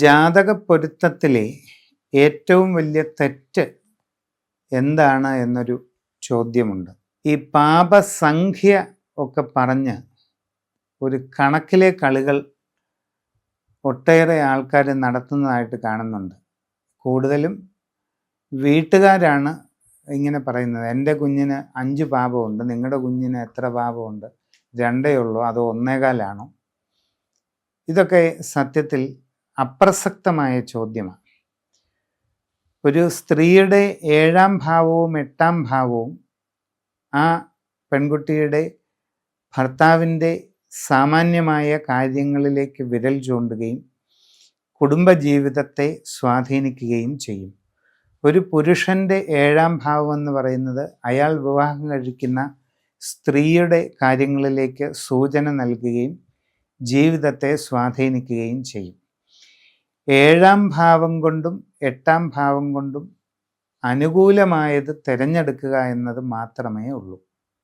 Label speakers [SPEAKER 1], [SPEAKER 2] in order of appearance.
[SPEAKER 1] ജാതക പൊരുത്തത്തിലെ ഏറ്റവും വലിയ തെറ്റ് എന്താണ് എന്നൊരു ചോദ്യമുണ്ട്. ഈ പാപസംഖ്യ ഒക്കെ പറഞ്ഞ് ഒരു കണക്കിലെ കളികൾ ഒട്ടേറെ ആൾക്കാർ നടത്തുന്നതായിട്ട് കാണുന്നുണ്ട്. കൂടുതലും വീട്ടുകാരാണ് ഇങ്ങനെ പറയുന്നത്. എൻ്റെ കുഞ്ഞിന് 5 പാപമുണ്ട്, നിങ്ങളുടെ കുഞ്ഞിന് എത്ര പാപമുണ്ട്, 2 ഉള്ളോ അതോ 1.25 ഇതൊക്കെ സത്യത്തിൽ അപ്രസക്തമായ ചോദ്യമാണ്. ഒരു സ്ത്രീയുടെ 7-ാം ഭാവവും 8-ാം ഭാവവും ആ പെൺകുട്ടിയുടെ ഭർത്താവിൻ്റെ സാമാന്യമായ കാര്യങ്ങളിലേക്ക് വിരൽ ചൂണ്ടുകയും കുടുംബജീവിതത്തെ സ്വാധീനിക്കുകയും ചെയ്യും. ഒരു പുരുഷൻ്റെ 7-ാം ഭാവം എന്ന് പറയുന്നത് അയാൾ വിവാഹം കഴിക്കുന്ന സ്ത്രീയുടെ കാര്യങ്ങളിലേക്ക് സൂചന നൽകുകയും ജീവിതത്തെ സ്വാധീനിക്കുകയും ചെയ്യും. 7-ാം ഭാവം കൊണ്ടും 8-ാം ഭാവം കൊണ്ടും അനുകൂലമായത് തിരഞ്ഞെടുക്കുക എന്നത് മാത്രമേ ഉള്ളൂ.